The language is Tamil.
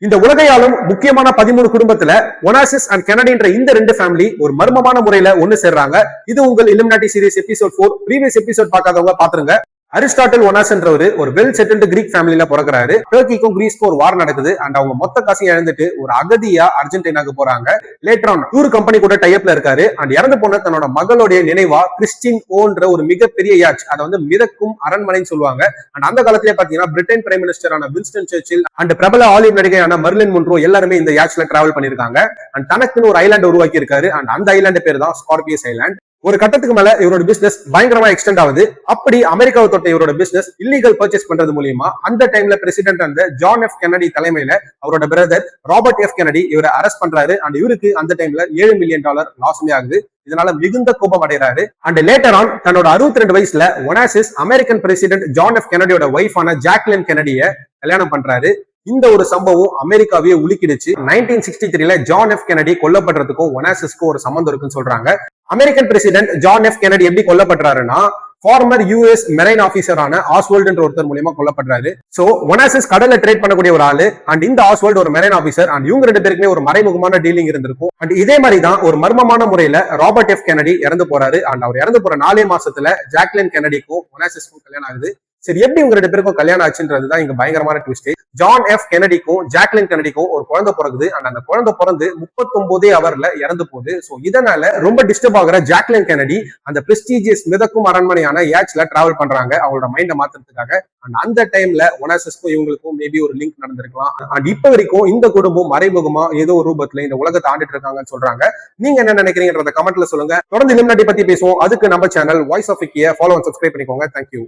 இந்த உலகையாலும் முக்கியமான 13 குடும்பத்துல ஒனாசிஸ் அண்ட் கெனடின்ற இந்த ரெண்டு ஃபேமிலி ஒரு மர்மமான முறையில ஒண்ணு சேர்றாங்க. இது உங்கள் இல்லுமினாட்டி சீரிஸ் எபிசோட் 4. ப்ரீவியஸ் எபிசோட் பார்க்காதவங்க பாத்துருங்க. அரிஸ்டாட்டில் ஒனாஸ்ன்றவரு ஒரு வெல் செட்டில்டு கிரீக் ஃபேமிலியில பிறக்கிறாரு. டர்க்கிக்கும் கிரீஸ்க்கும் ஒரு வார் நடக்குது. அண்ட் அவங்க மொத்த காசையும் இழந்துட்டு ஒரு அகதியா அர்ஜென்டினாக்கு போறாங்க. லேட்டர் ஆன் டூர் கம்பெனி கூட டைப்ல இருக்காரு. அண்ட் இறந்து போன தன்னோட மகளுடைய நினைவா கிறிஸ்டின் ஓன்ற ஒரு மிகப்பெரிய யாட்ச், அதை வந்து மிதக்கும் அரண்மனைன்னு சொல்லுவாங்க. அண்ட் அந்த காலத்திலே பாத்தீங்கன்னா பிரிட்டன் பிரைம் மினிஸ்டரான வின்ஸ்டன் சர்ச்சில் அண்ட் பிரபல ஆலிவ் நடிகையான மர்லின் முன்ரோ எல்லாருமே இந்த யாட்ச்ல டிராவல் பண்ணிருக்காங்க. அண்ட் தனக்குன்னு ஒரு ஐலாண்ட் உருவாக்கி இருக்காரு. அண்ட் அந்த ஐலாண்டு பேர் தான் ஸ்கார்பியஸ் ஐலாண்ட். ஒரு கட்டத்துக்கு மேல இவரோட பிசினஸ் பயங்கரமா எக்ஸ்டெண்ட் ஆகுது. அப்படி அமெரிக்காவை தொட்ட இவரோட பிசினஸ் இல்லீகல் பர்ச்சேஸ் பண்றது மூலியமா அந்த டைம்ல பிரசிடென்ட் அந்த ஜான் எஃப் கென்னடி தலைமையில அவரோட பிரதர் ராபர்ட் எஃப் கென்னடி இவரை அரெஸ்ட் பண்றாரு. அண்ட் இவருக்கு அந்த டைம்ல $7 மில்லியன் லாஸ்மே ஆகுது. இதனால மிகுந்த கோபம் அடைகிறாரு. அண்ட் லேட்டர் ஆன் தன்னோட 62 வயசுல Onassis American president John F கென்னடியோட ஒய்ஃபான ஜாக்லின் கென்னடிய கல்யாணம் பண்றாரு. இந்த ஒரு சம்பவம் அமெரிக்காவே உலுக்கிடுச்சு. 1963ல ஜான் எஃப் கென்னடி கொல்லப்படுறதுக்கும் ஒனாசிஸ்க்கும் ஒரு சம்பந்தம் இருக்குன்னு சொல்றாங்க. American president John F Kennedy எப்படி கொல்லப்படுறாருன்னா ஃபார்மர் யூஎஸ் மெரைன் ஆபீசரான ஆஸ்வால்ட் ஒருத்தர் மூலமா கொல்லப்படுறாரு. சோ ஒனாசிஸ் கடல்ல ட்ரேட் பண்ணக்கூடிய ஒரு ஆளு. அண்ட் இந்த ஆஸ்வால்ட் ஒரு மெரைன் ஆபீசர். அண்ட் இவங்க ரெண்டு பேருக்குமே ஒரு மறைமுகமான டீலிங் இருந்திருக்கும். அண்ட் இதே மாதிரி தான் ஒரு மர்மமான முறையில ராபர்ட் எஃப் கென்னடி இறந்து போறாரு. அண்ட் அவர் இறந்து போற 4 மாசத்துல ஜாக்லின் கென்னடிக்கும் ஒனாசிஸ்க்கும் கல்யாணம் ஆகுது. சரி, எப்படி இவங்க ரெண்டு பேருக்கும் கல்யாணம் ஆச்சுன்றதுதான் இங்க பயங்கரமான ட்விஸ்ட். ஜான் எஃப் கென்னடிக்கும் ஜாக்லின் கென்னடிக்கும் ஒரு குழந்தை பிறகுது. அண்ட் அந்த குழந்தை பிறந்து 39 ஹவர்ல இறந்து போகுது. சோ இதனால ரொம்ப டிஸ்டர்ப் ஆகிற ஜாக்லின் கென்னடி அந்த பிரஸ்டீஜியஸ் மிதக்கும் அரண்மனையான யாட்ச்ல டிராவல் பண்றாங்க அவங்களோட மைண்டை மாத்துறதுக்காக. அண்ட் அந்த டைம்ல ஒனாசிஸ்க்கும் இவங்களுக்கும் மேபி ஒரு லிங்க் நடந்திருக்கலாம். அண்ட் இப்ப வரைக்கும் இந்த குடும்பம் மறைமுகமா ஏதோ ஒரு ரூபத்துல இந்த உலகத்தை ஆண்டுட்டு இருக்காங்கன்னு சொல்றாங்க. நீங்க என்ன நினைக்கிறீங்கன்றத கமெண்ட்ல சொல்லுங்க. தொடர்ந்து இல்லுமினாட்டி பத்தி பேசுவோம். அதுக்கு நம்ம சேனல் வாய்ஸ் ஆஃப் இக்கிய ஃபாலோ அண்ட் சப்ஸ்கிரைப் பண்ணிக்கோங்க. தேங்க்யூ.